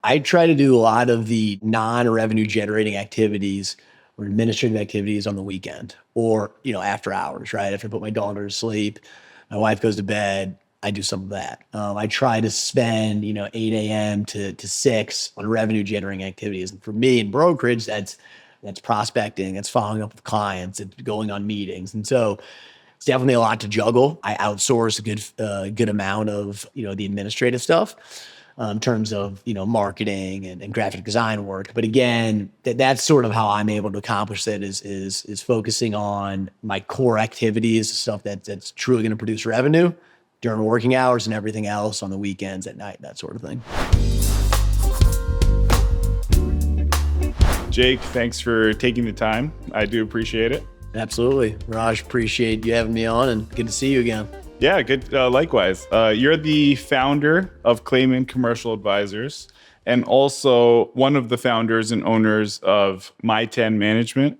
I try to do a lot of the non-revenue generating activities or administrative activities on the weekend or, after hours, right? After I put my daughter to sleep, my wife goes to bed, I do some of that. I try to spend, 8 a.m. to 6 on revenue generating activities. And for me in brokerage, that's prospecting, that's following up with clients, it's going on meetings. And so it's definitely a lot to juggle. I outsource a good amount of, the administrative stuff in terms of, marketing and graphic design work. But again, that's sort of how I'm able to accomplish that is focusing on my core activities, stuff that's truly going to produce revenue during working hours and everything else on the weekends, at night, that sort of thing. Jake, thanks for taking the time. I do appreciate it. Absolutely. Raj, appreciate you having me on and good to see you again. Yeah, good. Likewise. You're the founder of Klamen Commercial Advisors and also one of the founders and owners of My10 Management.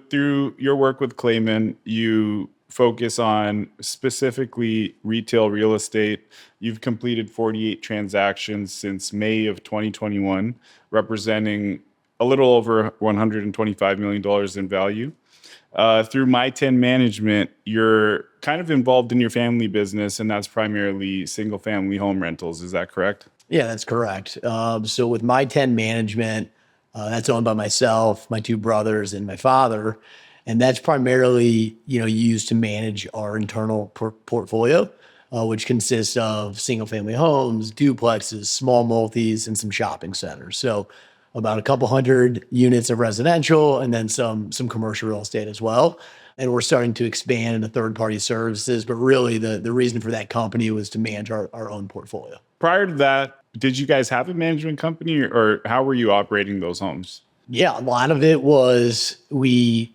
Through your work with Klamen, you focus on specifically retail real estate. You've completed 48 transactions since May of 2021, representing a little over $125 million in value. Through My10 Management, you're kind of involved in your family business, and that's primarily single-family home rentals. Is that correct? Yeah, that's correct. So with My10 Management, that's owned by myself, my two brothers, and my father, and that's primarily used to manage our internal portfolio, which consists of single-family homes, duplexes, small multis, and some shopping centers. So about a couple hundred units of residential and then some commercial real estate as well. And we're starting to expand into third-party services, but really the reason for that company was to manage our own portfolio. Prior to that, did you guys have a management company or how were you operating those homes? Yeah, a lot of it was my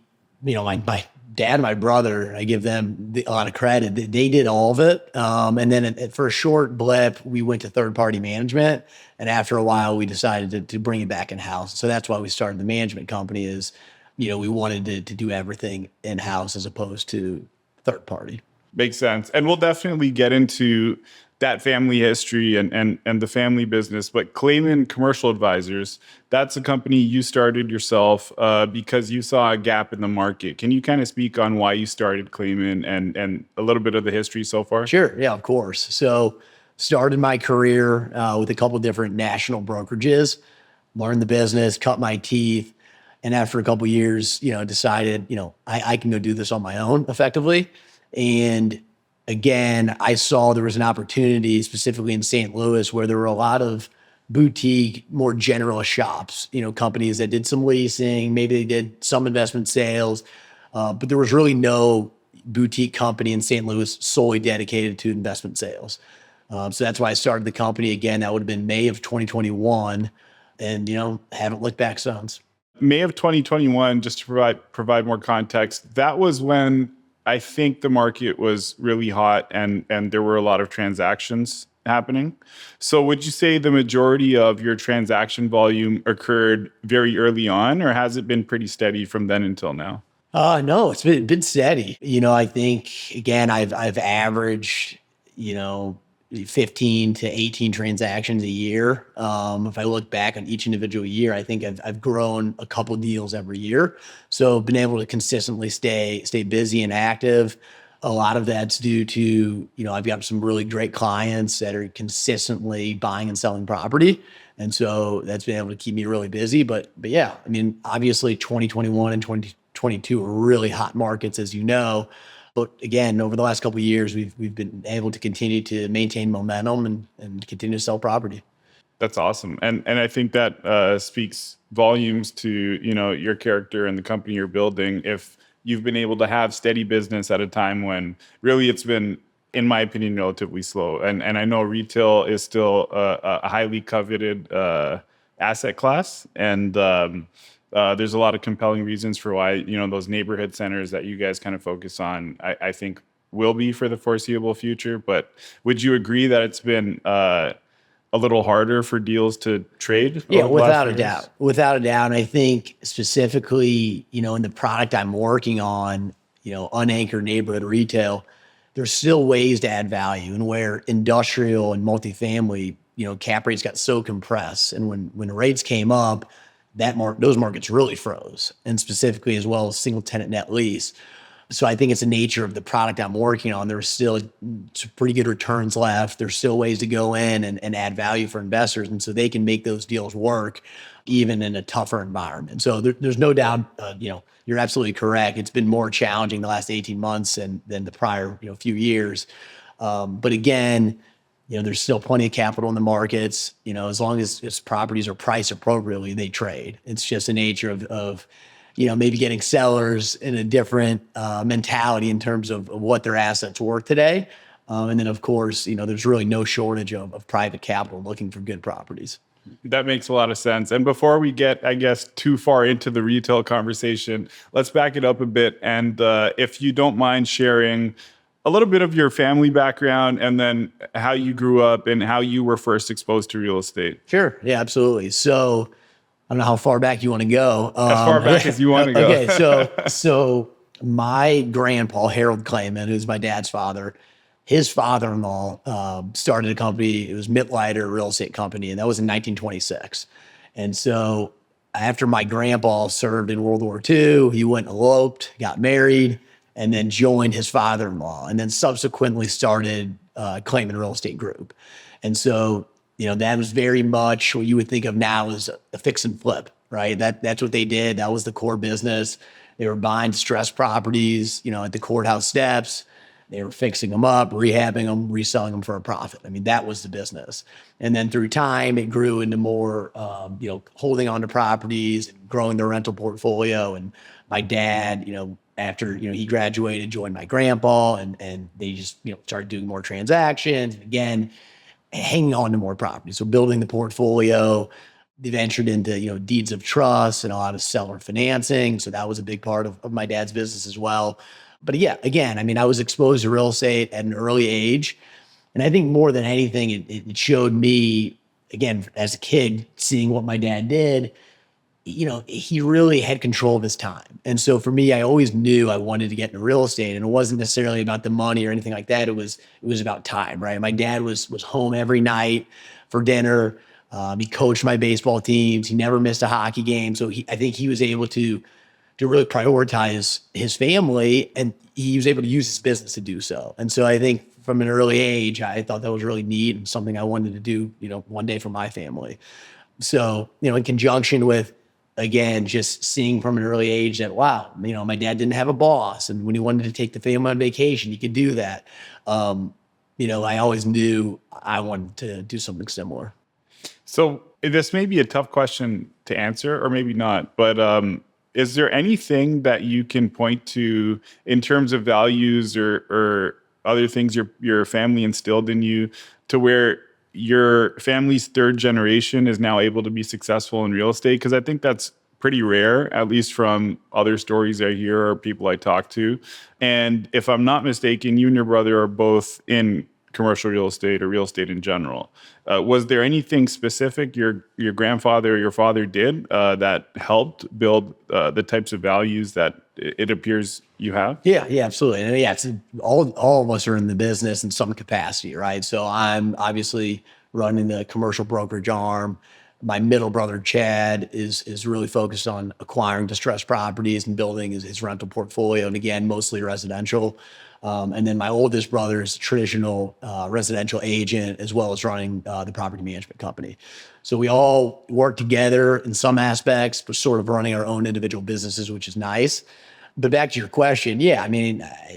dad and my brother, I give them a lot of credit. They did all of it. And then for a short blip, we went to third-party management. And after a while, we decided to bring it back in-house. So that's why we started the management company is, we wanted to do everything in-house as opposed to third-party. Makes sense. And we'll definitely get into that family history and the family business. But Klamen Commercial Advisors, that's a company you started yourself because you saw a gap in the market. Can you kind of speak on why you started Klamen and a little bit of the history so far? Sure. Yeah, of course. So started my career with a couple of different national brokerages, learned the business, cut my teeth. And after a couple of years, decided, I can go do this on my own effectively. And again, I saw there was an opportunity specifically in St. Louis where there were a lot of boutique, more generalist shops, companies that did some leasing, maybe they did some investment sales, but there was really no boutique company in St. Louis solely dedicated to investment sales. So that's why I started the company. Again, that would have been May of 2021 and, haven't looked back since. May of 2021, just to provide more context, that was when I think the market was really hot and there were a lot of transactions happening. So would you say the majority of your transaction volume occurred very early on, or has it been pretty steady from then until now? No, it's been steady. I think again, I've averaged, 15 to 18 transactions a year. If I look back on each individual year, I think I've grown a couple deals every year. So been able to consistently stay busy and active. A lot of that's due to, I've got some really great clients that are consistently buying and selling property. And so that's been able to keep me really busy. But yeah, obviously 2021 and 2022 were really hot markets, as you know. But again, over the last couple of years, we've been able to continue to maintain momentum and continue to sell property. That's awesome. And I think that speaks volumes to, your character and the company you're building. If you've been able to have steady business at a time when really it's been, in my opinion, relatively slow. And I know retail is still a highly coveted asset class. And there's a lot of compelling reasons for why, those neighborhood centers that you guys kind of focus on, I think will be for the foreseeable future. But would you agree that it's been a little harder for deals to trade? Yeah, without a doubt. Without a doubt. And I think specifically, in the product I'm working on, unanchored neighborhood retail, there's still ways to add value. And where industrial and multifamily, cap rates got so compressed. And when rates came up, those markets really froze, and specifically as well as single tenant net lease. So I think it's the nature of the product I'm working on. There's still some pretty good returns left. There's still ways to go in and add value for investors. And so they can make those deals work even in a tougher environment. So there's no doubt, you're absolutely correct. It's been more challenging the last 18 months than the prior, few years. But again, there's still plenty of capital in the markets. As long as properties are priced appropriately, they trade. It's just the nature of maybe getting sellers in a different mentality in terms of what their assets worth today. And then, of course, there's really no shortage of private capital looking for good properties. That makes a lot of sense. And before we get, I guess, too far into the retail conversation, let's back it up a bit. And if you don't mind sharing a little bit of your family background and then how you grew up and how you were first exposed to real estate. Sure. Yeah, absolutely. So I don't know how far back you want to go. As far back as you want to go. Okay. So my grandpa, Harold Klamen, who's my dad's father, his father-in-law started a company. It was Mittleider Real Estate Company, and that was in 1926. And so after my grandpa served in World War II, he went and eloped, got married, and then joined his father-in-law, and then subsequently started Klamen Real Estate Group. And so, that was very much what you would think of now as a fix and flip, right? That's what they did. That was the core business. They were buying distressed properties, at the courthouse steps. They were fixing them up, rehabbing them, reselling them for a profit. I mean, that was the business. And then through time, it grew into more, holding on to properties and growing their rental portfolio. And my dad, after, he graduated, joined my grandpa, and they just, started doing more transactions. And again, hanging on to more properties. So building the portfolio. They ventured into, deeds of trust and a lot of seller financing. So that was a big part of my dad's business as well. But yeah, again, I was exposed to real estate at an early age. And I think more than anything, it showed me, again, as a kid, seeing what my dad did, he really had control of his time. And so for me, I always knew I wanted to get into real estate, and it wasn't necessarily about the money or anything like that. It was about time, right? My dad was home every night for dinner. He coached my baseball teams. He never missed a hockey game. So I think he was able to really prioritize his family, and he was able to use his business to do so. And so I think from an early age, I thought that was really neat and something I wanted to do, one day for my family. So, in conjunction with, again, just seeing from an early age that, wow, my dad didn't have a boss. And when he wanted to take the family on vacation, he could do that. I always knew I wanted to do something similar. So this may be a tough question to answer, or maybe not, but is there anything that you can point to in terms of values or other things your family instilled in you to where your family's third generation is now able to be successful in real estate? Because I think that's pretty rare, at least from other stories I hear or people I talk to. And if I'm not mistaken, you and your brother are both in commercial real estate or real estate in general. Was there anything specific your grandfather or your father did that helped build the types of values that it appears you have? Yeah, absolutely. And yeah, it's all of us are in the business in some capacity, right? So I'm obviously running the commercial brokerage arm. My middle brother, Chad, is really focused on acquiring distressed properties and building his rental portfolio. And again, mostly residential. And then my oldest brother is a traditional residential agent, as well as running the property management company. So we all work together in some aspects, but sort of running our own individual businesses, which is nice. But back to your question, yeah,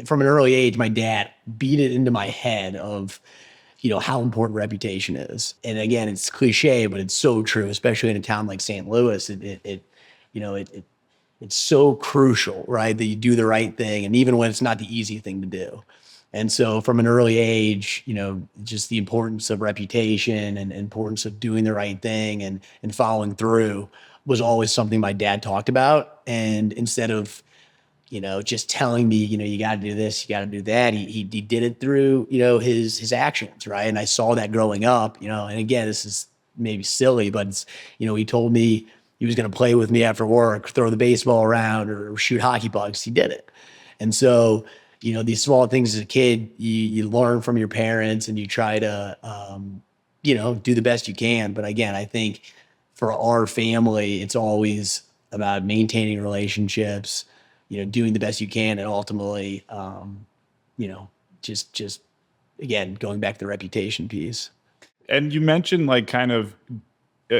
from an early age, my dad beat it into my head of, how important reputation is. And again, it's cliche, but it's so true, especially in a town like St. Louis. It's so crucial, right, that you do the right thing, and even when it's not the easy thing to do. And so from an early age, just the importance of reputation and importance of doing the right thing and following through was always something my dad talked about. And instead of, just telling me, you got to do this, you got to do that, he did it through, his actions, right? And I saw that growing up, and again, this is maybe silly, but it's, he told me he was going to play with me after work, throw the baseball around or shoot hockey pucks. He did it. And so, these small things as a kid, you learn from your parents, and you try to, do the best you can. But again, I think for our family, it's always about maintaining relationships, doing the best you can, and ultimately, you know, just again, going back to the reputation piece. And you mentioned like kind of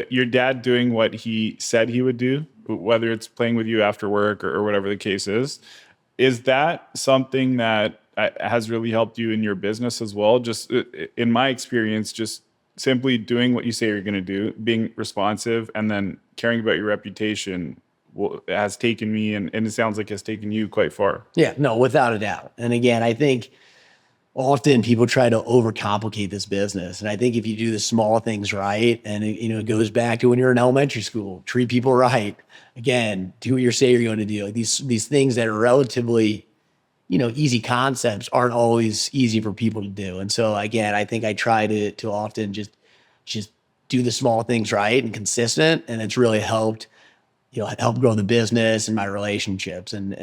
your dad doing what he said he would do, whether it's playing with you after work or whatever the case is. Is that something that has really helped you in your business as well? Just in my experience, just simply doing what you say you're going to do, being responsive, and then caring about your reputation has taken me, and it sounds like has taken you quite far. Yeah, no, without a doubt. And again, I think often people try to overcomplicate this business. And I think if you do the small things right, and it goes back to when you're in elementary school, treat people right. Again, do what you say you're going to do. Like these things that are relatively, easy concepts aren't always easy for people to do. And so again, I think I try to often just do the small things right and consistent. And it's really help grow the business and my relationships. And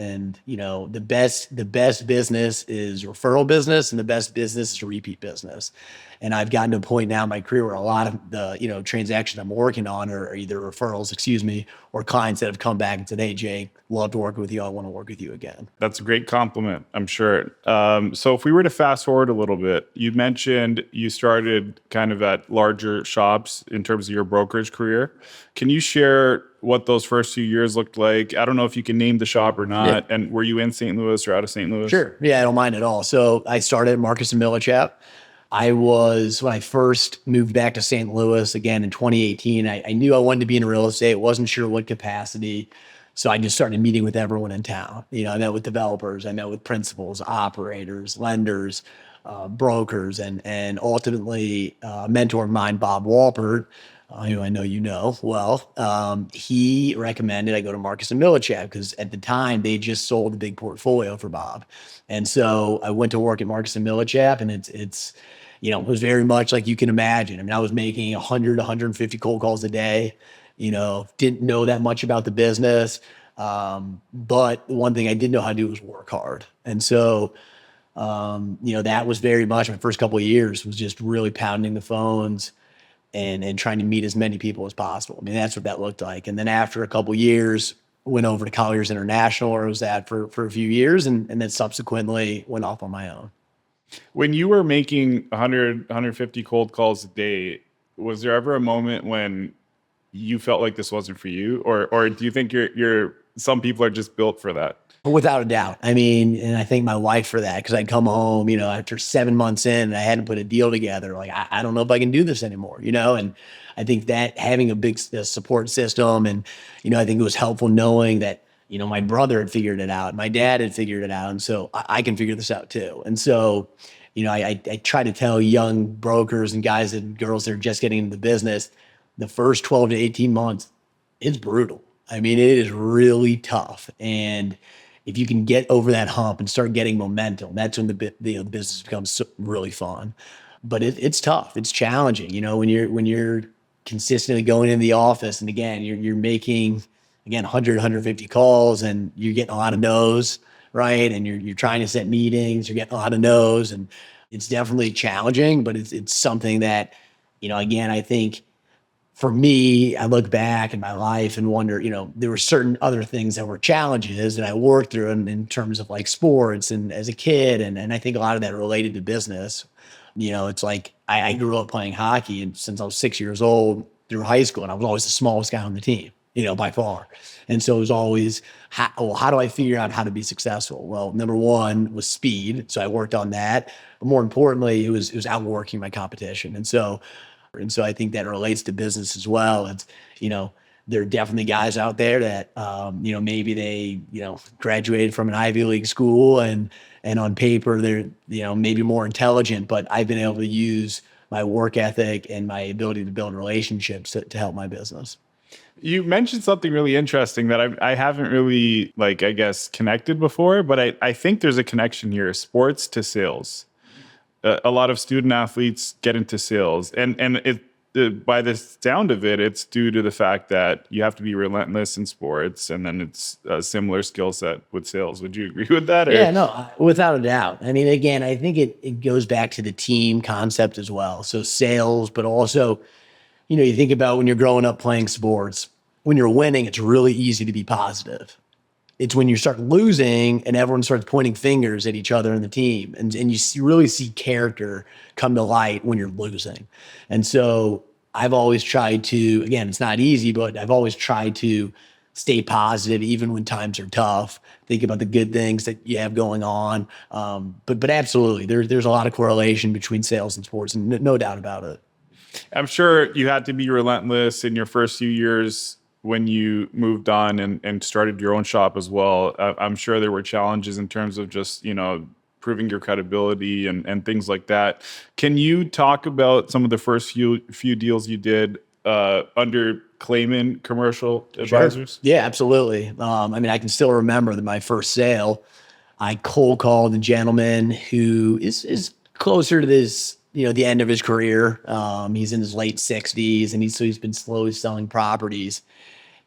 the best business is referral business, and the best business is repeat business. And I've gotten to a point now in my career where a lot of the transactions I'm working on are either referrals, or clients that have come back and said, "Hey, Jake, love to work with you. I want to work with you again." That's a great compliment, I'm sure. So if we were to fast forward a little bit, you mentioned you started kind of at larger shops in terms of your brokerage career. Can you share what those first few years looked like? I don't know if you can name the shop or not. Yeah. And were you in St. Louis or out of St. Louis? Sure. Yeah, I don't mind at all. So I started at Marcus Millichap. When I first moved back to St. Louis again in 2018, I knew I wanted to be in real estate. Wasn't sure what capacity. So I just started meeting with everyone in town. I met with developers, I met with principals, operators, lenders, brokers, and ultimately a mentor of mine, Bob Walpert, who I know you know well. He recommended I go to Marcus and Millichap because at the time they just sold a big portfolio for Bob. And so I went to work at Marcus and Millichap, and it was very much like you can imagine. I mean, I was making 100, 150 cold calls a day, didn't know that much about the business. But the one thing I did know how to do was work hard. And so, that was very much my first couple of years was just really pounding the phones and trying to meet as many people as possible. I mean, that's what that looked like. And then after a couple of years, went over to Colliers International, where I was at for a few years, and then subsequently went off on my own. When you were making 100, 150 cold calls a day, was there ever a moment when you felt like this wasn't for you? Or do you think some people are just built for that? Without a doubt. I mean, and I thank my wife for that, because I'd come home, after 7 months in, and I hadn't put a deal together. Like, I don't know if I can do this anymore, and I think that having a big support system, and, I think it was helpful knowing that, my brother had figured it out, my dad had figured it out. And so I can figure this out too. And so, I try to tell young brokers and guys and girls that are just getting into the business, the first 12 to 18 months, it's brutal. I mean, it is really tough. And if you can get over that hump and start getting momentum, that's when the business becomes really fun. But it's tough. It's challenging. When you're consistently going in the office, and again, you're making 100, 150 calls, and you're getting a lot of no's, right? And you're trying to set meetings, you're getting a lot of no's, and it's definitely challenging. But it's something that, again, I think, for me, I look back in my life and wonder, there were certain other things that were challenges that I worked through in terms of like sports and as a kid. And I think a lot of that related to business. It's like I grew up playing hockey, and since I was 6 years old through high school, and I was always the smallest guy on the team, by far. And so it was always, how do I figure out how to be successful? Well, number one was speed. So I worked on that. But more importantly, it was outworking my competition. And so I think that relates to business as well. It's, there are definitely guys out there that, maybe they, graduated from an Ivy League school, and on paper they're, maybe more intelligent, but I've been able to use my work ethic and my ability to build relationships to help my business. You mentioned something really interesting that I haven't really, connected before, but I think there's a connection here, sports to sales. A lot of student athletes get into sales, and by the sound of it, it's due to the fact that you have to be relentless in sports, and then it's a similar skill set with sales. Would you agree with that? Or? Yeah, no, without a doubt. I mean, again, I think it goes back to the team concept as well. So sales, but also, you think about when you're growing up playing sports, when you're winning, it's really easy to be positive. It's when you start losing and everyone starts pointing fingers at each other in the team, and you really see character come to light when you're losing. And so I've always tried to, again, it's not easy, but I've always tried to stay positive even when times are tough. Think about the good things that you have going on. But absolutely, there's a lot of correlation between sales and sports, and no doubt about it. I'm sure you had to be relentless in your first few years when you moved on and started your own shop as well. I'm sure there were challenges in terms of just, proving your credibility and things like that. Can you talk about some of the first few deals you did under Klamen Commercial Advisors? Sure. Yeah, absolutely. I can still remember that my first sale, I cold called a gentleman who is closer to this, the end of his career. He's in his late 60s, and he's been slowly selling properties.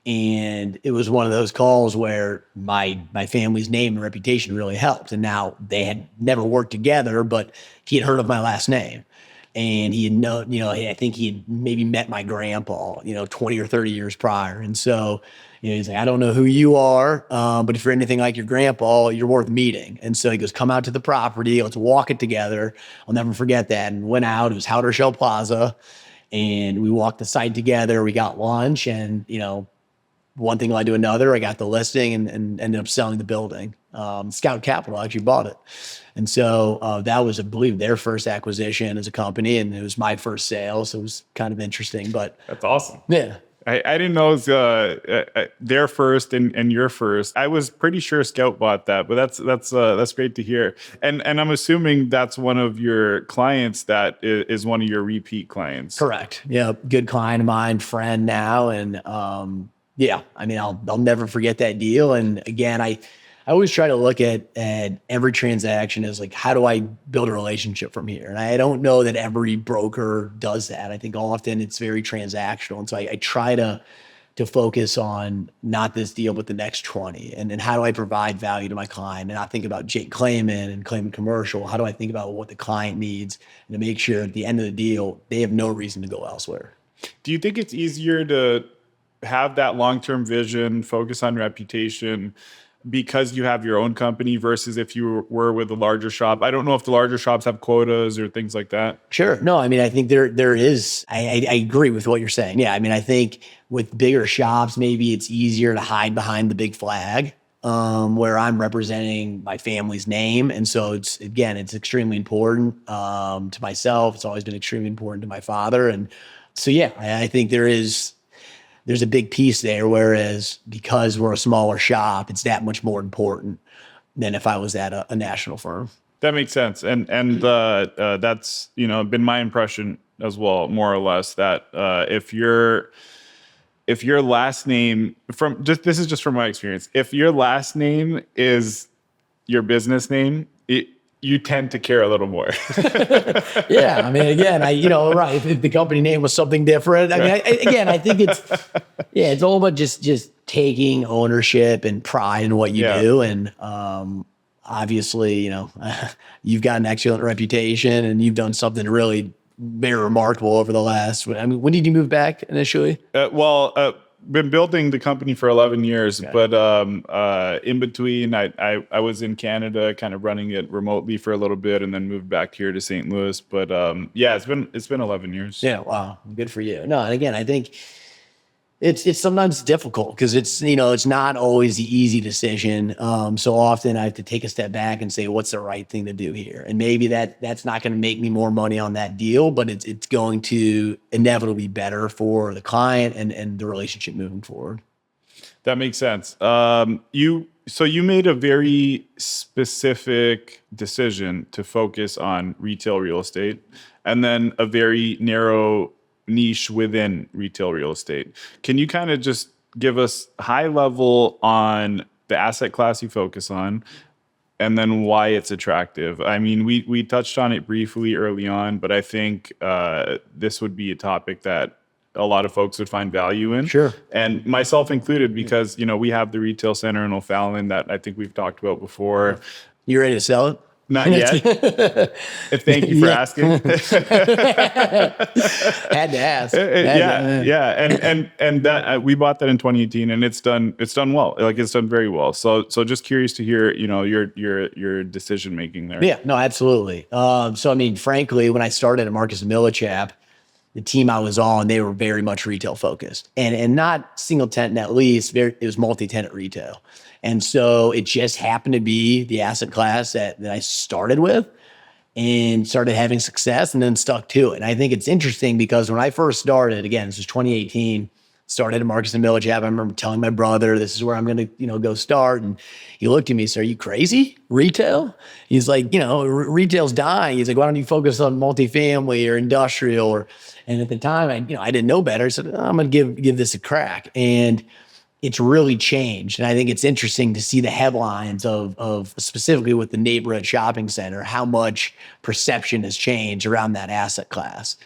And it was one of those calls where my family's name and reputation really helped. And now they had never worked together, but he had heard of my last name. And he had I think he had maybe met my grandpa, 20 or 30 years prior. And so, he's like, I don't know who you are, but if you're anything like your grandpa, you're worth meeting. And so he goes, come out to the property, let's walk it together. I'll never forget that. And went out, it was Howder Shell Plaza. And we walked the site together, we got lunch, and, one thing led to another. I got the listing and ended up selling the building. Scout Capital actually bought it. And so that was, I believe, their first acquisition as a company, and it was my first sale. So it was kind of interesting, but that's awesome. Yeah. I didn't know it was their first and your first. I was pretty sure Scout bought that, but that's great to hear. And I'm assuming that's one of your clients that is one of your repeat clients. Correct. Yeah, good client of mine, friend now, and yeah, I'll never forget that deal. And again, I always try to look at every transaction as like, how do I build a relationship from here? And I don't know that every broker does that. I think often it's very transactional. And so I try to focus on not this deal, but the next 20. And how do I provide value to my client? And I think about Jake Klamen and Klamen Commercial. How do I think about what the client needs and to make sure at the end of the deal, they have no reason to go elsewhere? Do you think it's easier to have that long-term vision, focus on reputation because you have your own company versus if you were with a larger shop? I don't know if the larger shops have quotas or things like that. Sure. No, I think there is, I agree with what you're saying. Yeah. I think with bigger shops, maybe it's easier to hide behind the big flag, where I'm representing my family's name. And so it's extremely important to myself. It's always been extremely important to my father. And so, yeah, I think there's a big piece there, whereas because we're a smaller shop, it's that much more important than if I was at a national firm. That makes sense. And that's, been my impression as well, more or less, that if your last name this is just from my experience, if your last name is your business name, you tend to care a little more. Yeah. Again, right. If the company name was something different, I think it's all about just taking ownership and pride in what you do. And obviously, you've got an excellent reputation and you've done something really very remarkable over the last, when did you move back initially? Been building the company for 11 years, okay. But in between, I was in Canada, kind of running it remotely for a little bit, and then moved back here to St. Louis. But yeah, it's been 11 years. Yeah, wow, good for you. No, and again, I think it's sometimes difficult because it's not always the easy decision. So often I have to take a step back and say, what's the right thing to do here? And maybe that's not going to make me more money on that deal, but it's going to inevitably be better for the client and the relationship moving forward. That makes sense. You made a very specific decision to focus on retail real estate, and then a very narrow niche within retail real estate. Can you kind of just give us high level on the asset class you focus on and then why it's attractive. I mean, we touched on it briefly early on, but I think this would be a topic that a lot of folks would find value in. Sure. And myself included, because, we have the retail center in O'Fallon that I think we've talked about before. You ready to sell it? Not yet. Thank you for asking. Had to ask. And that we bought that in 2018, and it's done well. Like, it's done very well. So just curious to hear, your decision making there. Yeah, no, absolutely. So I mean, frankly, when I started at Marcus Millichap, the team I was on, they were very much retail focused, and not single tenant net lease. It was multi-tenant retail. And so it just happened to be the asset class that I started with and started having success and then stuck to it. And I think it's interesting because when I first started, again, this was 2018, started at Marcus and Millichap. I remember telling my brother, this is where I'm going to, go start. And he looked at me and said, are you crazy? Retail? He's like, retail's dying. He's like, why don't you focus on multifamily or industrial? And at the time, I didn't know better. I said, I'm going to give this a crack. And it's really changed. And I think it's interesting to see the headlines of specifically with the neighborhood shopping center, how much perception has changed around that asset class.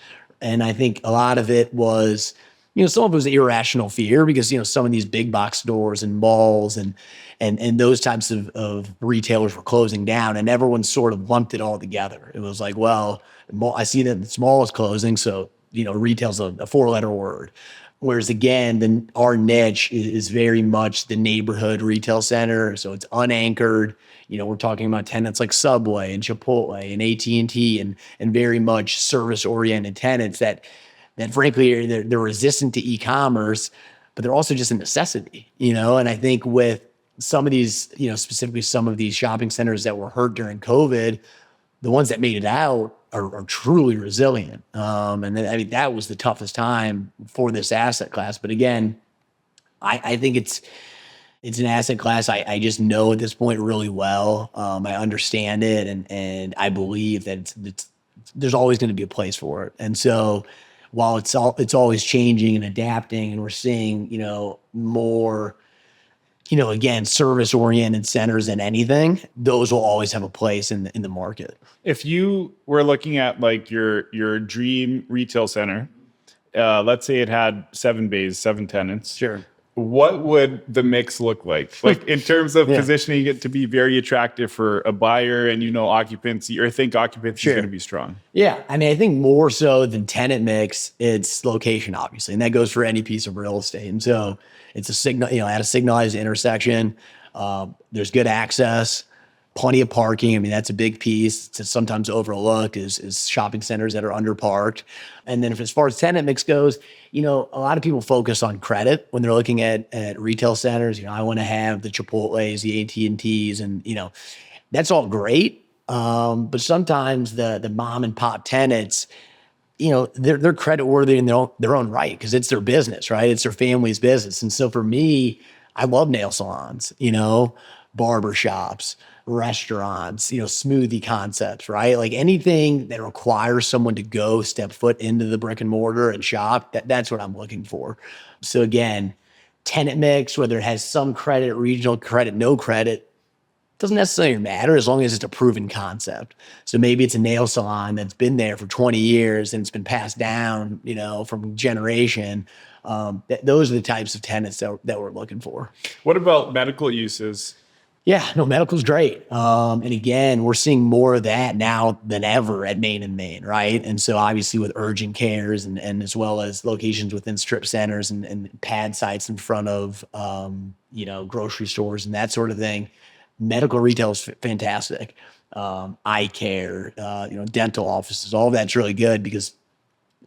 And I think a lot of it was, some of it was irrational fear because, some of these big box stores and malls and those types of retailers were closing down, and everyone sort of lumped it all together. It was like, well, I see that the mall is closing, so, retail's a four-letter word. Whereas again, our niche is very much the neighborhood retail center. So it's unanchored. We're talking about tenants like Subway and Chipotle and AT&T and very much service-oriented tenants that frankly, they're resistant to e-commerce, but they're also just a necessity, And I think with some of these, specifically some of these shopping centers that were hurt during COVID, the ones that made it out are truly resilient. And I mean, that was the toughest time for this asset class. But again, I think it's an asset class I just know at this point really well. I understand it, and I believe that there's always going to be a place for it. And so while it's always changing and adapting, and we're seeing, more, again, service-oriented centers than anything, those will always have a place in the market. If you were looking at like your dream retail center, let's say it had 7 bays, 7 tenants. Sure. What would the mix look like? Like in terms of positioning it to be very attractive for a buyer and, occupancy, or think occupancy is going to be strong? Yeah. I mean, I think more so than tenant mix, it's location, obviously. And that goes for any piece of real estate. And so it's a signal, at a signalized intersection. There's good access, plenty of parking. I mean, that's a big piece. It's sometimes overlooked is shopping centers that are underparked. And then as far as tenant mix goes, a lot of people focus on credit when they're looking at retail centers. I want to have the Chipotles, the AT&Ts, and, that's all great. But sometimes the mom and pop tenants, they're credit worthy in their own right because it's their business, right? It's their family's business. And so for me, I love nail salons, barber shops, restaurants, smoothie concepts, right? Like anything that requires someone to go step foot into the brick and mortar and shop, that's what I'm looking for. So again, tenant mix, whether it has some credit, regional credit, no credit, doesn't necessarily matter as long as it's a proven concept. So maybe it's a nail salon that's been there for 20 years and it's been passed down, from generation. Those are the types of tenants that we're looking for. What about medical uses? Yeah, no, medical's great. And again, we're seeing more of that now than ever at Main and Main, right? And so obviously with urgent cares and as well as locations within strip centers and pad sites in front of, grocery stores and that sort of thing, medical retail is fantastic. Eye care, dental offices, all of that's really good because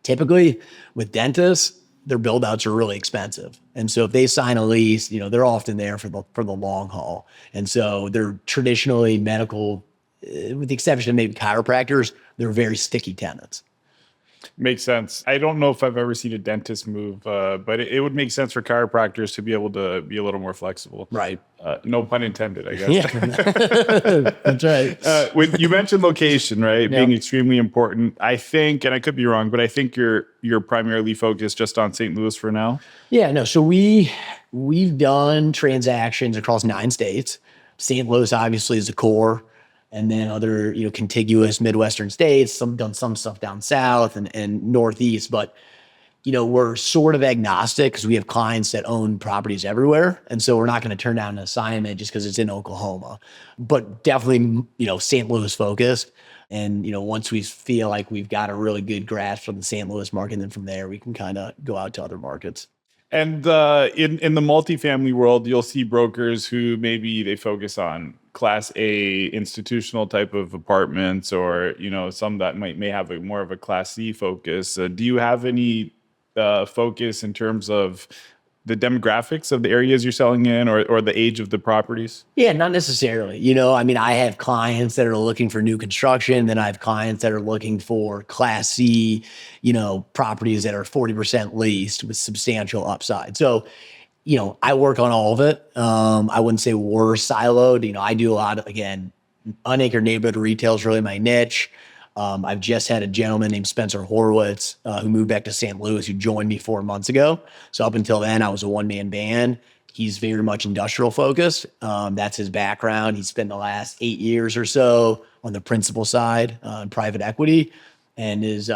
typically with dentists, their build outs are really expensive. And so if they sign a lease, they're often there for the long haul. And so they're traditionally medical, with the exception of maybe chiropractors, they're very sticky tenants. Makes sense. I don't know if I've ever seen a dentist move, but it would make sense for chiropractors to be able to be a little more flexible. Right. No pun intended, I guess. Yeah. That's right. When you mentioned location, right, being extremely important. I think, and I could be wrong, but I think you're primarily focused just on St. Louis for now. Yeah, no. So we've done transactions across 9 states. St. Louis obviously is the core, and then other, contiguous Midwestern states, done some stuff down south and Northeast, but we're sort of agnostic because we have clients that own properties everywhere. And so we're not going to turn down an assignment just because it's in Oklahoma, but definitely, St. Louis focused. And, once we feel like we've got a really good grasp on the St. Louis market, then from there, we can kind of go out to other markets. And in the multifamily world, you'll see brokers who maybe they focus on Class A institutional type of apartments, or some that may have more of a Class C focus. Do you have any focus in terms of the demographics of the areas you're selling in, or the age of the properties? Yeah, not necessarily. I have clients that are looking for new construction. Then I have clients that are looking for Class C, properties that are 40% leased with substantial upside. So, I work on all of it. I wouldn't say we're siloed. I do a lot of, again, unanchored neighborhood retail is really my niche. I've just had a gentleman named Spencer Horowitz who moved back to St. Louis, who joined me 4 months ago. So up until then, I was a one-man band. He's very much industrial focused. That's his background. He spent the last 8 years or so on the principal side in private equity, and is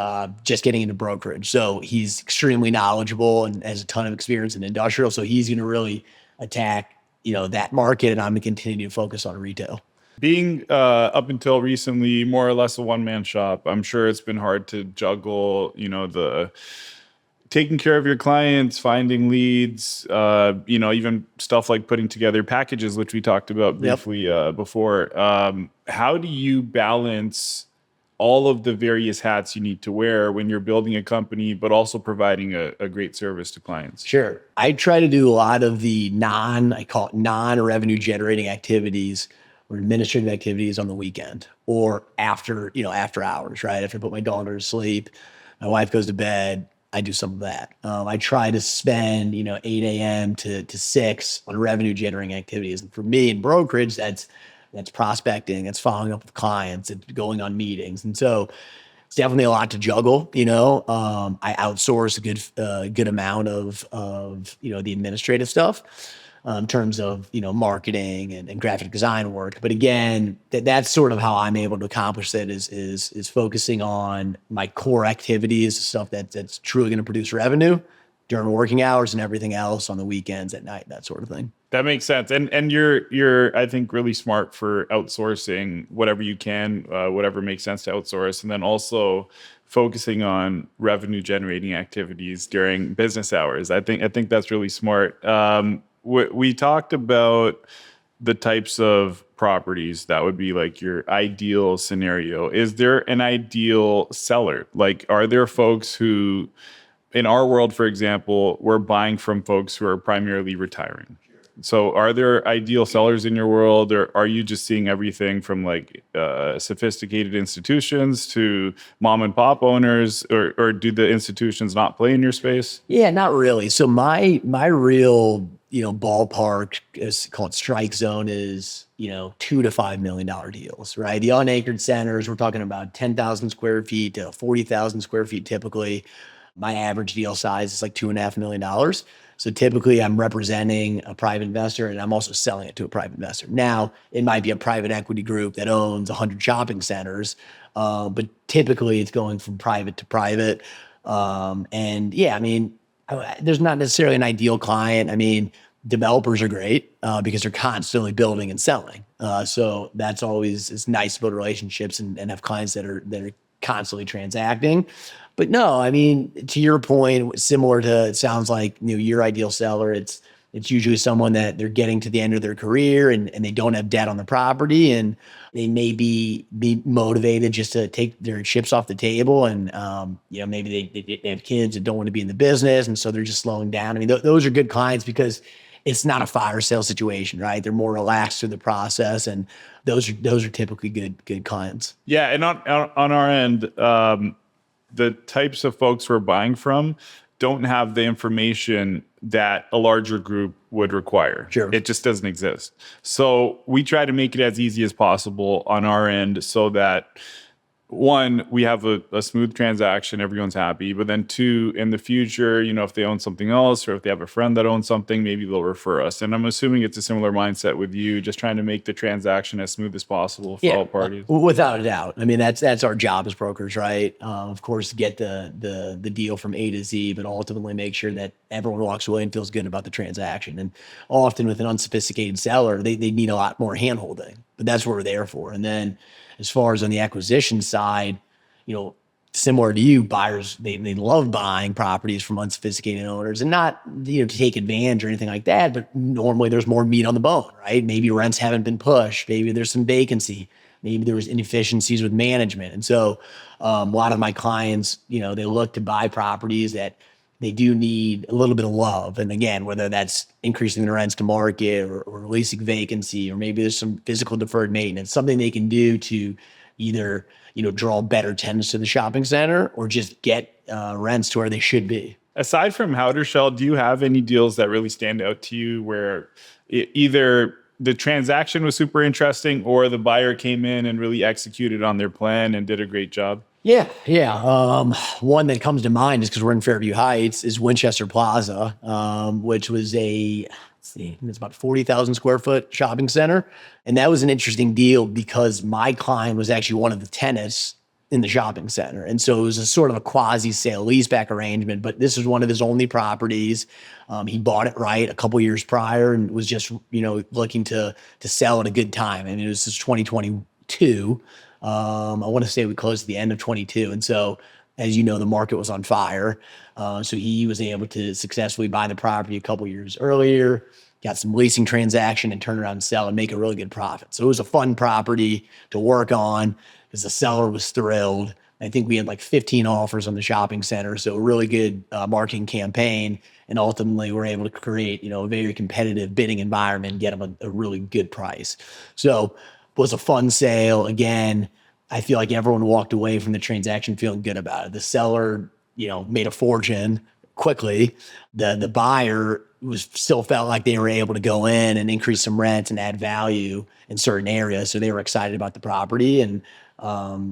just getting into brokerage. So he's extremely knowledgeable and has a ton of experience in industrial. So he's going to really attack, that market, and I'm going to continue to focus on retail. Being up until recently more or less a one-man shop, I'm sure it's been hard to juggle, the taking care of your clients, finding leads, even stuff like putting together packages, which we talked about briefly before. How do you balance all of the various hats you need to wear when you're building a company, but also providing a great service to clients? Sure. I try to do a lot of the I call it non-revenue generating activities or administrative activities on the weekend or after hours, right? After I put my daughter to sleep, my wife goes to bed, I do some of that. I try to spend, 8 a.m. to 6 on revenue generating activities. And for me in brokerage, that's prospecting, that's following up with clients, it's going on meetings. And so it's definitely a lot to juggle. I outsource a good amount of the administrative stuff in terms of marketing and graphic design work. But again, that's sort of how I'm able to accomplish that is focusing on my core activities, stuff that's truly going to produce revenue during working hours, and everything else on the weekends, at night, that sort of thing. That makes sense. And you're I think really smart for outsourcing whatever you can, whatever makes sense to outsource, and then also focusing on revenue generating activities during business hours. I think that's really smart. We talked about the types of properties that would be like your ideal scenario. Is there an ideal seller? Like, are there folks who, in our world, for example, we're buying from folks who are primarily retiring? So are there ideal sellers in your world, or are you just seeing everything from like sophisticated institutions to mom and pop owners, or do the institutions not play in your space? Yeah, not really. So my real, ballpark is called strike zone is, $2 to $5 million deals, right? The unanchored centers, we're talking about 10,000 square feet to 40,000 square feet typically. My average deal size is like $2.5 million. So typically I'm representing a private investor, and I'm also selling it to a private investor. Now, it might be a private equity group that owns 100 shopping centers, but typically it's going from private to private. And yeah, there's not necessarily an ideal client. Developers are great because they're constantly building and selling. So that's always, it's nice to build relationships and have clients that are constantly transacting. But no, to your point, similar to, it sounds like, your ideal seller, it's usually someone that they're getting to the end of their career and they don't have debt on the property, and they may be motivated just to take their chips off the table. And, maybe they have kids that don't want to be in the business. And so they're just slowing down. Those are good clients because it's not a fire sale situation, right? They're more relaxed through the process, and those are typically good clients. Yeah. And on our end, the types of folks we're buying from don't have the information that a larger group would require. Sure. It just doesn't exist. So we try to make it as easy as possible on our end so that one, we have a smooth transaction, everyone's happy. But then two, in the future, if they own something else or if they have a friend that owns something, maybe they'll refer us. And I'm assuming it's a similar mindset with you, just trying to make the transaction as smooth as possible for all parties. Without a doubt. I mean, that's our job as brokers, right? Of course, get the deal from A to Z, but ultimately make sure that everyone walks away and feels good about the transaction. And often with an unsophisticated seller, they need a lot more handholding, but that's what we're there for. And then as far as on the acquisition side, similar to you, buyers, they love buying properties from unsophisticated owners, and not, to take advantage or anything like that, but normally there's more meat on the bone, right? Maybe rents haven't been pushed. Maybe there's some vacancy. Maybe there was inefficiencies with management. And so a lot of my clients, they look to buy properties that they do need a little bit of love. And again, whether that's increasing the rents to market or releasing vacancy, or maybe there's some physical deferred maintenance, something they can do to either, draw better tenants to the shopping center or just get rents to where they should be. Aside from Howdershell, do you have any deals that really stand out to you where either the transaction was super interesting or the buyer came in and really executed on their plan and did a great job? Yeah. One that comes to mind is because we're in Fairview Heights is Winchester Plaza, which was it's about 40,000 square foot shopping center. And that was an interesting deal because my client was actually one of the tenants in the shopping center. And so it was a sort of a quasi sale leaseback arrangement, but this was one of his only properties. He bought it right a couple years prior and was just, looking to sell at a good time. I mean, it was just 2022. I want to say we closed at the end of 22. And so, as you know, the market was on fire. So he was able to successfully buy the property a couple years earlier, got some leasing transaction and turn around and sell and make a really good profit. So it was a fun property to work on because the seller was thrilled. I think we had like 15 offers on the shopping center. So a really good marketing campaign. And ultimately we're able to create, a very competitive bidding environment and get them a really good price. So was a fun sale. Again, I feel like everyone walked away from the transaction feeling good about it. The seller, made a fortune quickly. The buyer still felt like they were able to go in and increase some rent and add value in certain areas. So they were excited about the property. And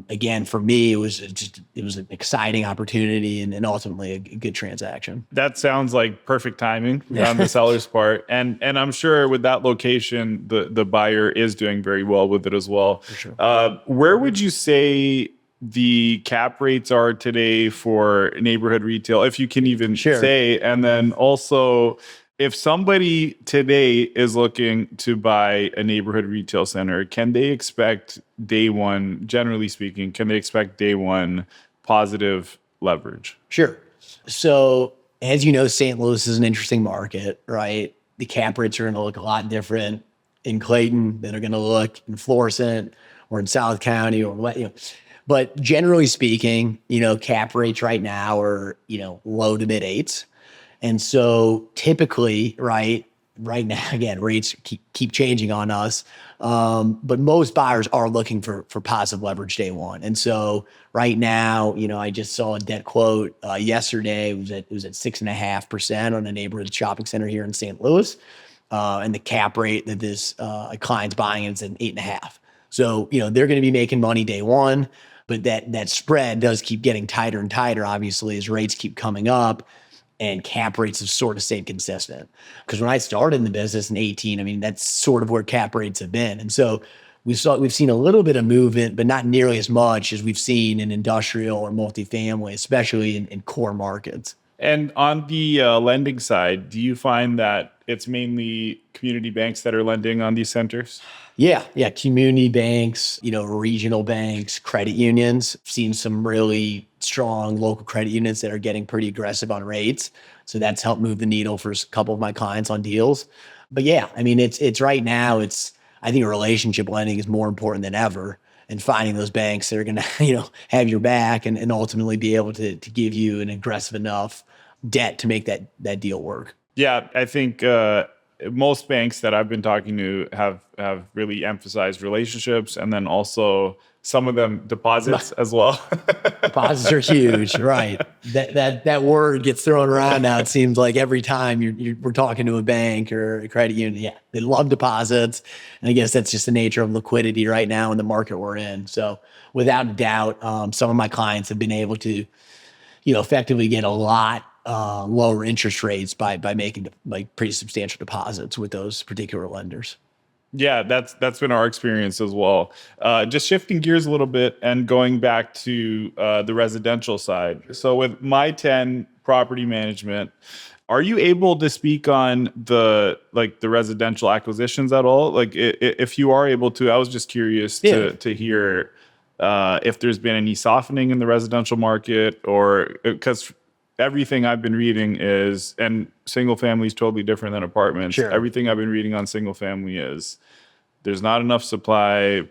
again, for me, it was an exciting opportunity and ultimately a good transaction. That sounds like perfect timing on the seller's part. And I'm sure with that location, the buyer is doing very well with it as well. For sure. Where would you say the cap rates are today for neighborhood retail, if you can even say? And then also, if somebody today is looking to buy a neighborhood retail center, can they expect day one, generally speaking, positive leverage? Sure. So as you know, St. Louis is an interesting market, right? The cap rates are going to look a lot different in Clayton than are going to look in Florissant or in South County or what, But generally speaking, cap rates right now are, low to mid eights. And so typically, right now, again, rates keep changing on us. But most buyers are looking for positive leverage day one. And so right now, I just saw a debt quote yesterday. It was at 6.5% on a neighborhood shopping center here in St. Louis. And the cap rate that this client's buying is at 8.5. So, they're going to be making money day one, but that spread does keep getting tighter and tighter, obviously, as rates keep coming up. And cap rates have sort of stayed consistent. Because when I started in the business in 18, I mean, that's sort of where cap rates have been. And so we've seen a little bit of movement, but not nearly as much as we've seen in industrial or multifamily, especially in core markets. And on the lending side, do you find that it's mainly community banks that are lending on these centers? Yeah. Community banks, regional banks, credit unions. I've seen some really strong local credit unions that are getting pretty aggressive on rates. So that's helped move the needle for a couple of my clients on deals. But yeah, I mean, it's right now, I think relationship lending is more important than ever. And finding those banks that are going to, have your back and ultimately be able to give you an aggressive enough debt to make that deal work. Yeah, I think most banks that I've been talking to have really emphasized relationships, and then also some of them deposits as well. Deposits are huge, right? That word gets thrown around now. It seems like every time we're talking to a bank or a credit union, yeah, they love deposits, and I guess that's just the nature of liquidity right now in the market we're in. So, without a doubt, some of my clients have been able to, effectively get a lot lower interest rates by making like pretty substantial deposits with those particular lenders. Yeah, that's been our experience as well. Just shifting gears a little bit and going back to the residential side. So with my 10 property management, are you able to speak on the residential acquisitions at all? Like if you are able to, I was just curious to hear if there's been any softening in the residential market, or because everything I've been reading is, and single family is totally different than apartments. Sure. Everything I've been reading on single family is there's not enough supply.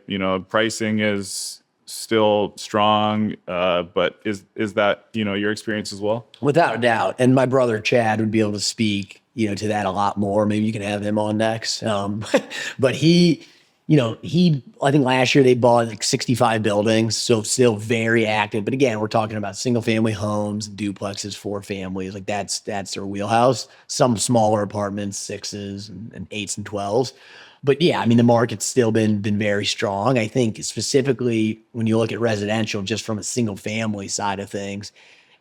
Pricing is still strong. But is that, your experience as well? Without a doubt. And my brother Chad would be able to speak, to that a lot more. Maybe you can have him on next. But I think last year they bought like 65 buildings, so still very active. But again, we're talking about single family homes, duplexes, 4 families. Like that's their wheelhouse. Some smaller apartments, 6s and 8s and 12s. But yeah, I mean, the market's still been very strong. I think specifically when you look at residential, just from a single family side of things,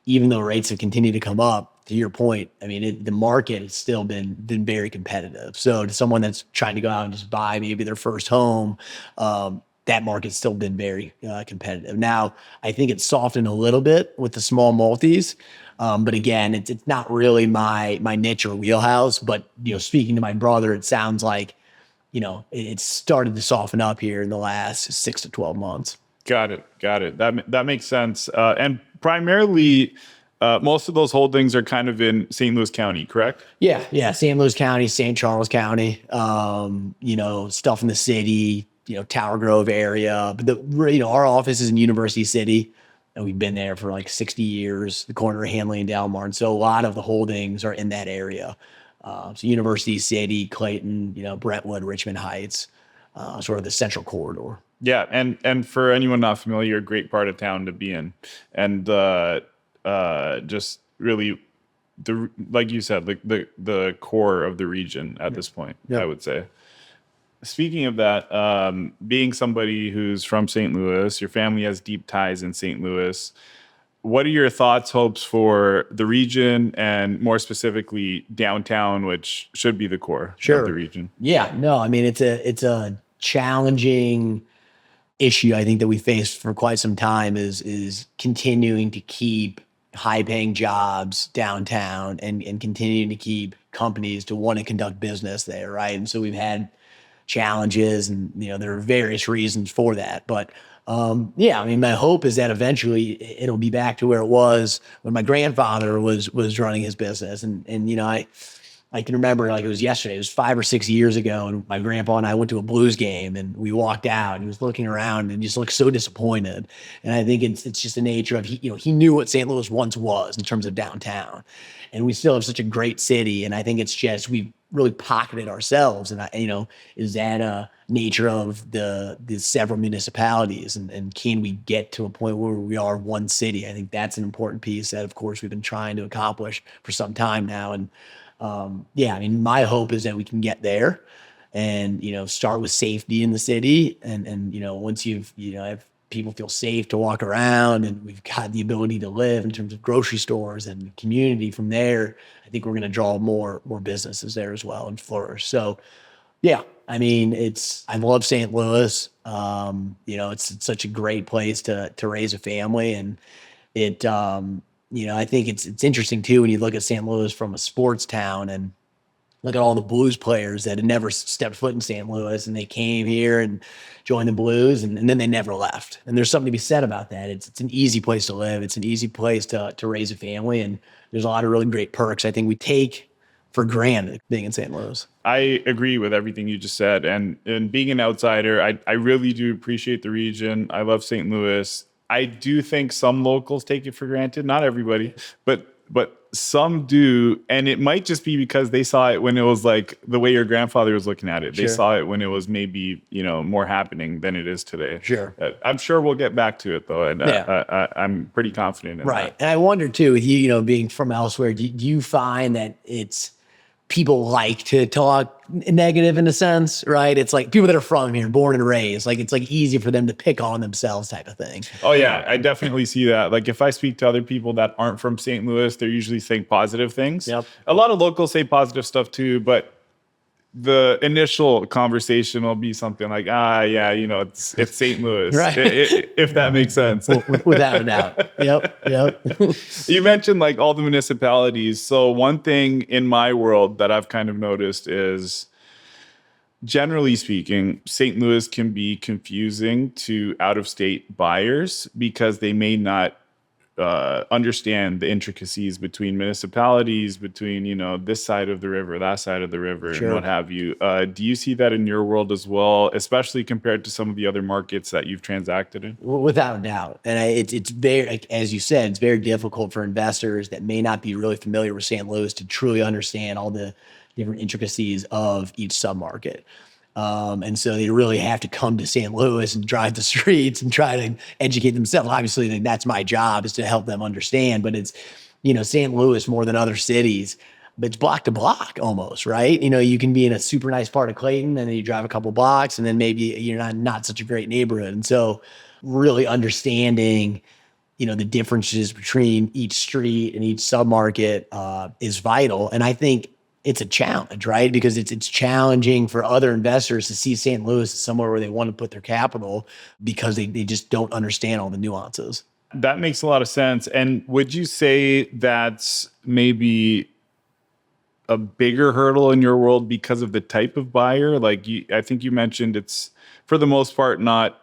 even though rates have continued to come up, to your point, I mean, the market has still been very competitive. So to someone that's trying to go out and just buy maybe their first home, that market's still been very competitive. Now, I think it's softened a little bit with the small multis. But again, it's not really my niche or wheelhouse. But, speaking to my brother, it sounds like, it's started to soften up here in the last 6 to 12 months. Got it. That makes sense. And primarily, most of those holdings are kind of in St. Louis County, correct? Yeah. St. Louis County, St. Charles County, stuff in the city, Tower Grove area. But our office is in University City, and we've been there for like 60 years, the corner of Hanley and Delmar. And so a lot of the holdings are in that area. So University City, Clayton, Brentwood, Richmond Heights, sort of the central corridor. Yeah, and for anyone not familiar, a great part of town to be in, and just really like you said, the core of the region at this point. I would say. Speaking of that, being somebody who's from St. Louis, your family has deep ties in St. Louis. What are your thoughts, hopes for the region, and more specifically downtown, which should be the core of the region? Yeah, no, I mean, it's a challenging issue, I think, that we faced for quite some time is continuing to keep high-paying jobs downtown and continuing to keep companies to want to conduct business there, right? And so we've had challenges, and there are various reasons for that. But I mean, my hope is that eventually it'll be back to where it was when my grandfather was running his business. And I can remember like it was yesterday. It was 5 or 6 years ago, and my grandpa and I went to a Blues game, and we walked out, and he was looking around and just looked so disappointed. And I think it's just the nature of he knew what St. Louis once was in terms of downtown, and we still have such a great city. And I think it's just we've really pocketed ourselves. And is that a nature of the several municipalities, and can we get to a point where we are one city? I think that's an important piece that, of course, we've been trying to accomplish for some time now. And I mean, my hope is that we can get there and, start with safety in the city. And once if people feel safe to walk around and we've got the ability to live in terms of grocery stores and community from there, I think we're going to draw more businesses there as well and flourish. So, yeah, I mean, I love St. Louis. It's such a great place to raise a family. And I think it's interesting too, when you look at St. Louis from a sports town and look at all the Blues players that had never stepped foot in St. Louis, and they came here and joined the Blues, and then they never left. And there's something to be said about that. It's an easy place to live. It's an easy place to raise a family. And there's a lot of really great perks I think we take for granted being in St. Louis. I agree with everything you just said. And being an outsider, I really do appreciate the region. I love St. Louis. I do think some locals take it for granted. Not everybody, but but some do. And it might just be because they saw it when it was like the way your grandfather was looking at it. They Sure. saw it when it was maybe, more happening than it is today. Sure. I'm sure we'll get back to it though. And I'm pretty confident in Right. that. And I wonder too, with you, being from elsewhere, do you find that it's people like to talk negative in a sense, right? It's like people that are from here, born and raised, like it's like easy for them to pick on themselves type of thing. Oh yeah, I definitely see that. Like if I speak to other people that aren't from St. Louis, they're usually saying positive things. Yep. A lot of locals say positive stuff too, but the initial conversation will be something like, yeah, it's St. Louis, Right. If that makes sense. Without a doubt. Yep. You mentioned like all the municipalities. So one thing in my world that I've kind of noticed is, generally speaking, St. Louis can be confusing to out-of-state buyers because they may not understand the intricacies between municipalities, between, this side of the river, that side of the river, Sure. and what have you. Do you see that in your world as well, especially compared to some of the other markets that you've transacted in? Without a doubt. And it's very, like, as you said, it's very difficult for investors that may not be really familiar with St. Louis to truly understand all the different intricacies of each submarket. And so they really have to come to St. Louis and drive the streets and try to educate themselves. Obviously, that's my job, is to help them understand. But it's, St. Louis more than other cities, but it's block to block almost, right? You can be in a super nice part of Clayton and then you drive a couple blocks and then maybe you're not such a great neighborhood. And so really understanding, the differences between each street and each submarket is vital. And I think it's a challenge, right? Because it's challenging for other investors to see St. Louis as somewhere where they want to put their capital because they just don't understand all the nuances. That makes a lot of sense. And would you say that's maybe a bigger hurdle in your world because of the type of buyer? Like I think you mentioned it's for the most part not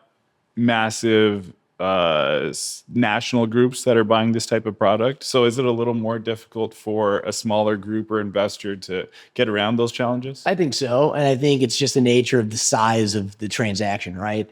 massive national groups that are buying this type of product. So is it a little more difficult for a smaller group or investor to get around those challenges? I think so. And I think it's just the nature of the size of the transaction, right?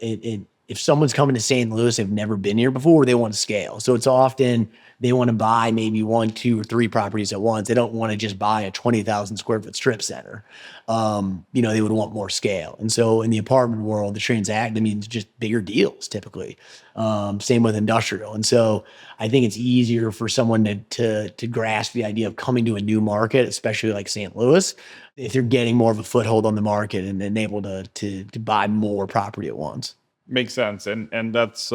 If someone's coming to St. Louis, they've never been here before, they want to scale. So it's often they want to buy maybe 1, 2, or 3 properties at once. They don't want to just buy a 20,000 square foot strip center. They would want more scale. And so in the apartment world, it's just bigger deals typically. Same with industrial. And so I think it's easier for someone to grasp the idea of coming to a new market, especially like St. Louis, if they're getting more of a foothold on the market and then able to buy more property at once. Makes sense. And that's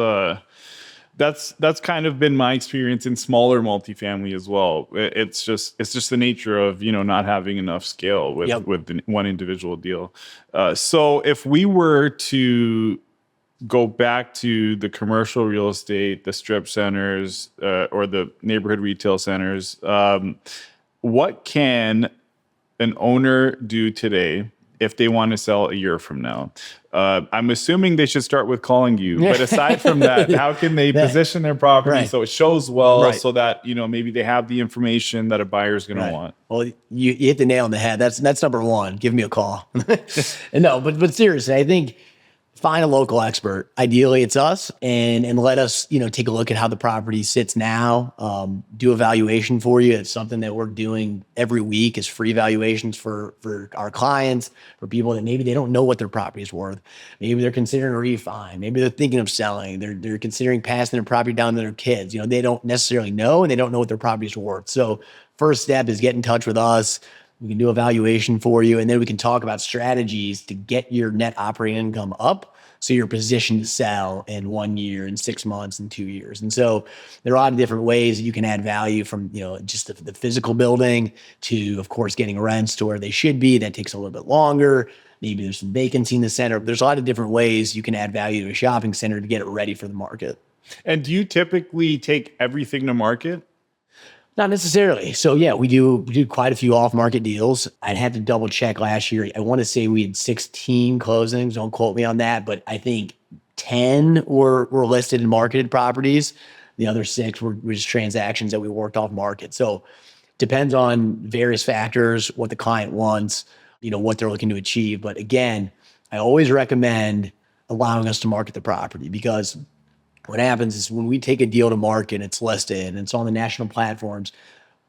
kind of been my experience in smaller multifamily as well. It's just the nature of, not having enough scale with one individual deal. So if we were to go back to the commercial real estate, the strip centers, or the neighborhood retail centers, what can an owner do today if they want to sell a year from now? I'm assuming they should start with calling you. But aside from that, how can they position their property so it shows well, so that, maybe they have the information that a buyer is going to want? Well, you hit the nail on the head. That's number one. Give me a call. No, but seriously, I think find a local expert. Ideally, it's us, and let us, take a look at how the property sits now. Do a valuation for you. It's something that we're doing every week, is free valuations for our clients, for people that maybe they don't know what their property is worth. Maybe they're considering a refi. Maybe they're thinking of selling. They're considering passing their property down to their kids. They don't necessarily know, and they don't know what their property is worth. So first step is get in touch with us. We can do a valuation for you, and then we can talk about strategies to get your net operating income up so you're positioned to sell in 1 year, in 6 months, in 2 years. And so there are a lot of different ways that you can add value, from just the physical building to, of course, getting rents to where they should be. That takes a little bit longer. Maybe there's some vacancy in the center. There's a lot of different ways you can add value to a shopping center to get it ready for the market. And do you typically take everything to market? Not necessarily. So yeah, we do quite a few off-market deals. I'd have to double check last year. I want to say we had 16 closings. Don't quote me on that, but I think 10 were listed and marketed properties. The other 6 were just transactions that we worked off market. So depends on various factors, what the client wants, what they're looking to achieve. But again, I always recommend allowing us to market the property, because what happens is when we take a deal to market, it's listed and it's on the national platforms,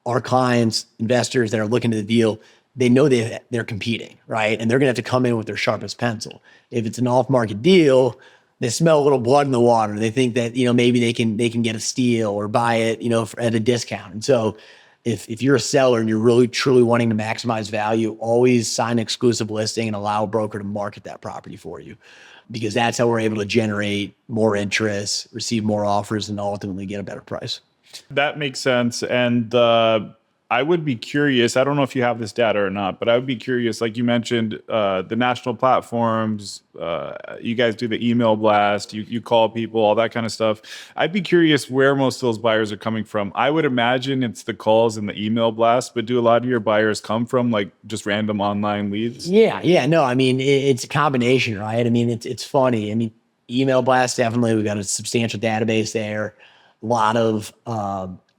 our clients, investors that are looking at the deal, they know they're competing, right? And they're going to have to come in with their sharpest pencil. If it's an off-market deal, they smell a little blood in the water. They think that, maybe they can get a steal or buy it, at a discount. And so if you're a seller and you're really truly wanting to maximize value, always sign an exclusive listing and allow a broker to market that property for you, because that's how we're able to generate more interest, receive more offers, and ultimately get a better price. That makes sense. And I would be curious, I don't know if you have this data or not, but I would be curious, like you mentioned, the national platforms, you guys do the email blast, you call people, all that kind of stuff. I'd be curious where most of those buyers are coming from. I would imagine it's the calls and the email blast, but do a lot of your buyers come from like just random online leads? Yeah. No, I mean, it's a combination, right? I mean, it's funny. I mean, email blast, definitely. We've got a substantial database there. A lot of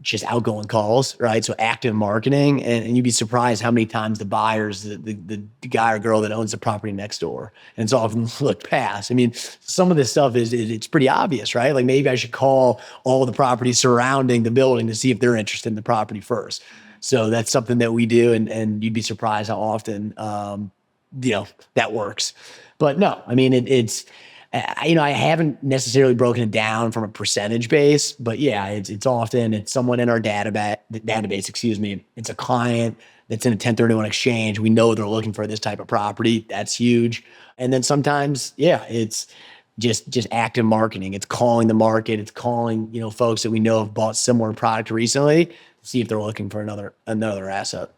just outgoing calls, right? So active marketing, and you'd be surprised how many times the buyers, the guy or girl that owns the property next door, and it's often looked past. I mean, some of this stuff it's pretty obvious, right? Like maybe I should call all the properties surrounding the building to see if they're interested in the property first. So that's something that we do, and you'd be surprised how often that works. But no, I mean it's. I haven't necessarily broken it down from a percentage base, but yeah, it's often someone in our database, excuse me. It's a client that's in a 1031 exchange. We know they're looking for this type of property. That's huge. And then sometimes, yeah, it's just active marketing. It's calling the market. It's calling, folks that we know have bought similar product recently to see if they're looking for another asset.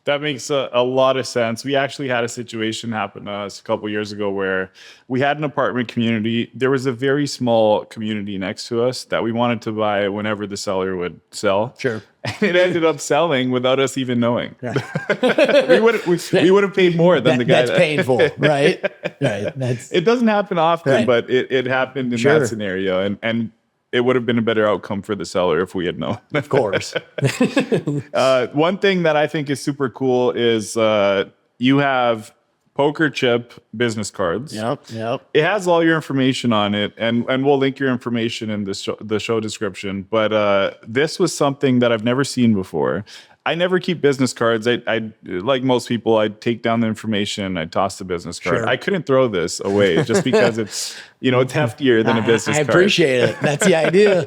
That makes a lot of sense. We actually had a situation happen to us a couple years ago where we had an apartment community. There was a very small community next to us that we wanted to buy whenever the seller would sell. Sure. And it ended up selling without us even knowing. Right. we would have paid more than the guy. That's painful, right? Right. It doesn't happen often, right. But it happened in that scenario. And it would have been a better outcome for the seller if we had known. Of course. One thing that I think is super cool is you have poker chip business cards. Yep. It has all your information on it, and we'll link your information in the show description. But this was something that I've never seen before. I never keep business cards. I like most people, I'd take down the information, I'd toss the business card. Sure. I couldn't throw this away just because it's heftier than a business card. I appreciate it. That's the idea.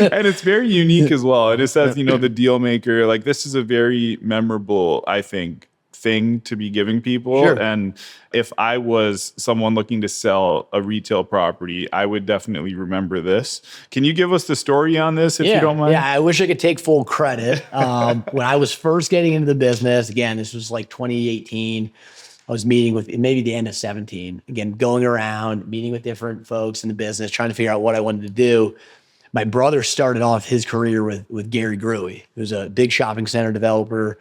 And it's very unique as well. And it says, the deal maker. Like, this is a very memorable, I think, thing to be giving people. Sure. And if I was someone looking to sell a retail property, I would definitely remember this. Can you give us the story on this if you don't mind? Yeah, I wish I could take full credit. When I was first getting into the business, again, this was like 2018, I was meeting with maybe the end of 17, again, going around, meeting with different folks in the business, trying to figure out what I wanted to do. My brother started off his career with Gary Gruey, who's a big shopping center developer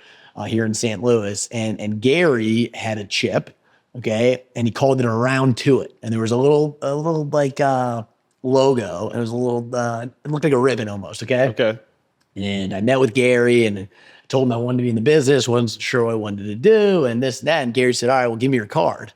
here in St. Louis. And Gary had a chip, okay, and he called it a round to it. And there was a little like logo, and it was a little, it looked like a ribbon almost, okay? Okay. And I met with Gary and told him I wanted to be in the business, wasn't sure what I wanted to do, and this and that. And Gary said, all right, well, give me your card.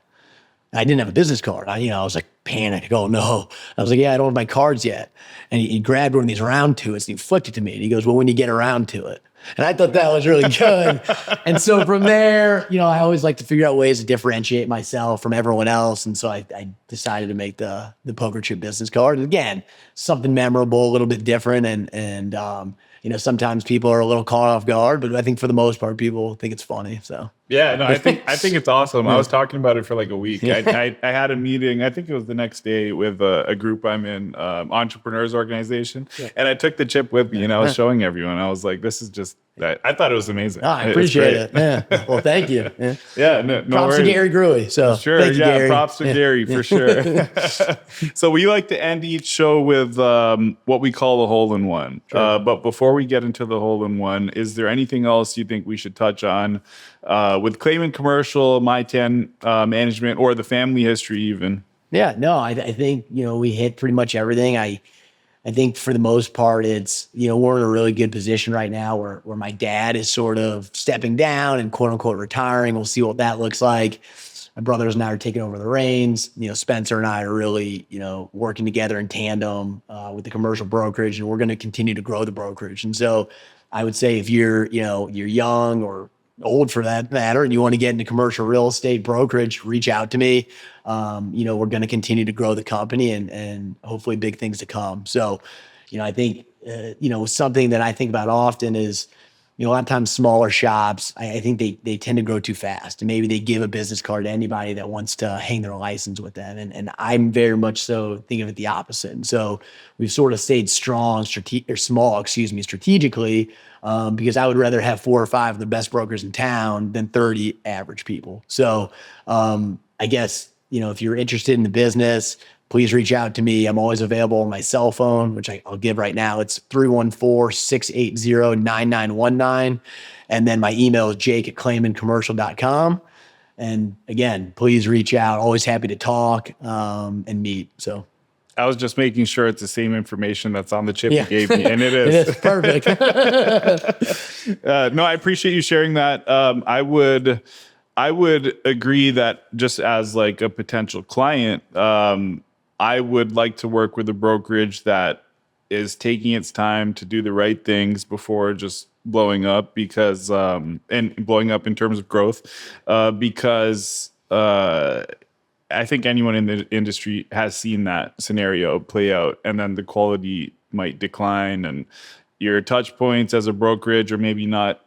I didn't have a business card. I was like panicked. Oh no. I was like, yeah, I don't have my cards yet. And he grabbed one of these round to it and he flicked it to me. And he goes, well, when you get around to it. And I thought that was really good. And so from there, I always like to figure out ways to differentiate myself from everyone else. And so I decided to make the poker chip business card. And again, something memorable, a little bit different. And sometimes people are a little caught off guard, but I think for the most part, people think it's funny. So. Yeah, no, I think it's awesome. I was talking about it for like a week. I had a meeting, I think it was the next day, with a group I'm in, entrepreneurs organization. Yeah. And I took the chip with me and I was showing everyone. I was like, this is just, I thought it was amazing. Oh, I appreciate it. Yeah. Well, thank you. Yeah, no props to Gary Gruey. So sure, thank you, Gary. Props to Gary for sure. So we like to end each show with what we call a hole-in-one. Sure. But before we get into the hole-in-one, is there anything else you think we should touch on with Klamen Commercial, My10 management, or the family history even? Yeah, no, I think, we hit pretty much everything. I think for the most part, it's, we're in a really good position right now where my dad is sort of stepping down and quote unquote retiring. We'll see what that looks like. My brothers and I are taking over the reins. Spencer and I are really, working together in tandem with the commercial brokerage, and we're going to continue to grow the brokerage. And so I would say if you're young or old for that matter, and you want to get into commercial real estate brokerage, reach out to me. We're going to continue to grow the company and hopefully big things to come. So, I think, something that I think about often is, a lot of times smaller shops, I think they tend to grow too fast, and maybe they give a business card to anybody that wants to hang their license with them. And I'm very much so think of it the opposite. And so we've sort of stayed strategically, because I would rather have 4 or 5 of the best brokers in town than 30 average people. So I guess, if you're interested in the business, please reach out to me. I'm always available on my cell phone, which I'll give right now. It's 314-680-9919. And then my email is jake@klamencommercial.com. And again, please reach out. Always happy to talk and meet. So I was just making sure it's the same information that's on the chip you gave me, and it is. It is perfect. No, I appreciate you sharing that. I would agree that just as like a potential client, I would like to work with a brokerage that is taking its time to do the right things before just blowing up, because and blowing up in terms of growth, because I think anyone in the industry has seen that scenario play out, and then the quality might decline, and your touch points as a brokerage are maybe not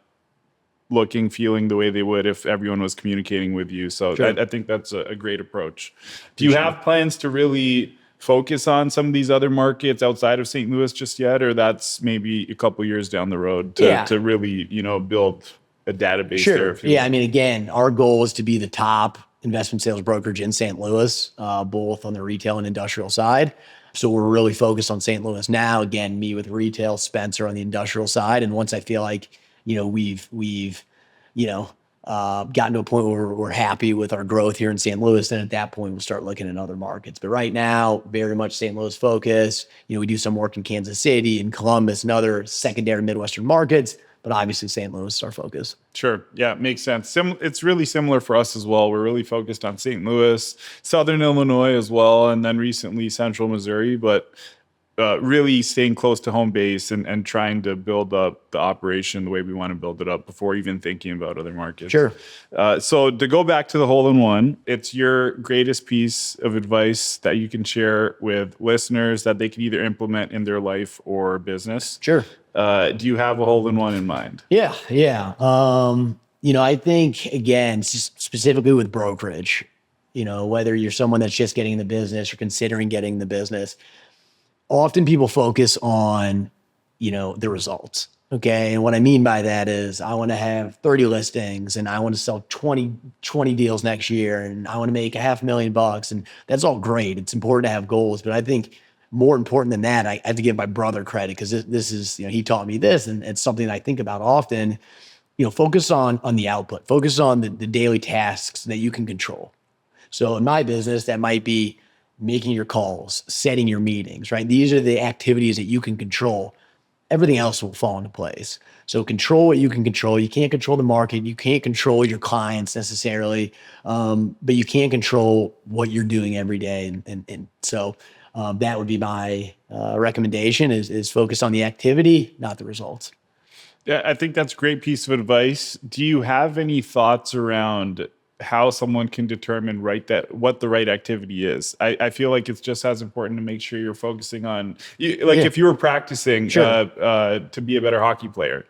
feeling the way they would if everyone was communicating with you. So Sure. I think that's a great approach. Do you have plans to really focus on some of these other markets outside of St. Louis just yet, or that's maybe a couple years down the road to really, build a database Sure. there? Yeah. I mean, again, our goal is to be the top investment sales brokerage in St. Louis, both on the retail and industrial side. So we're really focused on St. Louis now. Again, me with retail, Spencer on the industrial side. And once I feel like, we've gotten to a point where we're happy with our growth here in St. Louis, then at that point we'll start looking at other markets. But right now, very much St. Louis focus. We do some work in Kansas City and Columbus and other secondary Midwestern markets, but obviously St. Louis is our focus. Sure. Yeah, makes sense. It's really similar for us as well. We're really focused on St. Louis, Southern Illinois as well, and then recently Central Missouri, but really staying close to home base and trying to build up the operation the way we want to build it up before even thinking about other markets. Sure. So to go back to the hole-in-one, it's your greatest piece of advice that you can share with listeners that they can either implement in their life or business. Sure. Do you have a hole-in-one in mind? Yeah. I think, again, specifically with brokerage, whether you're someone that's just getting in the business or considering getting in the business, often people focus on, the results. Okay. And what I mean by that is I want to have 30 listings and I want to sell 20 deals next year and I want to make $500,000. And that's all great. It's important to have goals, but I think more important than that, I have to give my brother credit, because this is, he taught me this, and it's something that I think about often. Focus on the output, focus on the daily tasks that you can control. So in my business, that might be making your calls, setting your meetings, right? These are the activities that you can control. Everything else will fall into place. So control what you can control. You can't control the market. You can't control your clients necessarily, but you can control what you're doing every day. And so that would be my recommendation is focus on the activity, not the results. Yeah, I think that's a great piece of advice. Do you have any thoughts around how someone can determine what the right activity is? I feel like it's just as important to make sure you're focusing on, if you were practicing to be a better hockey player,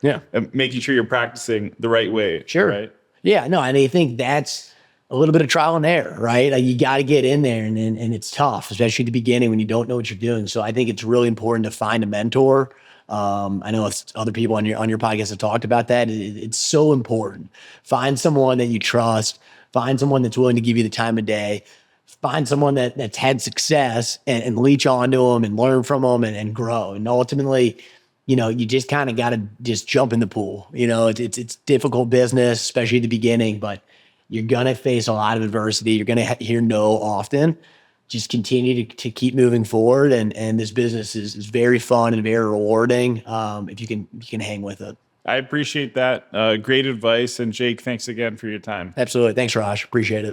making sure you're practicing the right way. Sure. Right? Yeah, no, and I think that's a little bit of trial and error, right? Like you got to get in there and it's tough, especially at the beginning when you don't know what you're doing. So I think it's really important to find a mentor. I know other people on your podcast have talked about that. It's so important. Find someone that you trust. Find someone that's willing to give you the time of day. Find someone that's had success and leech onto them and learn from them and grow. And ultimately, you just kind of got to just jump in the pool. It's difficult business, especially at the beginning, but you're going to face a lot of adversity. You're going to hear no often. Just continue to keep moving forward. And this business is very fun and very rewarding if you can hang with it. I appreciate that. Great advice. And Jake, thanks again for your time. Absolutely. Thanks, Raj. Appreciate it.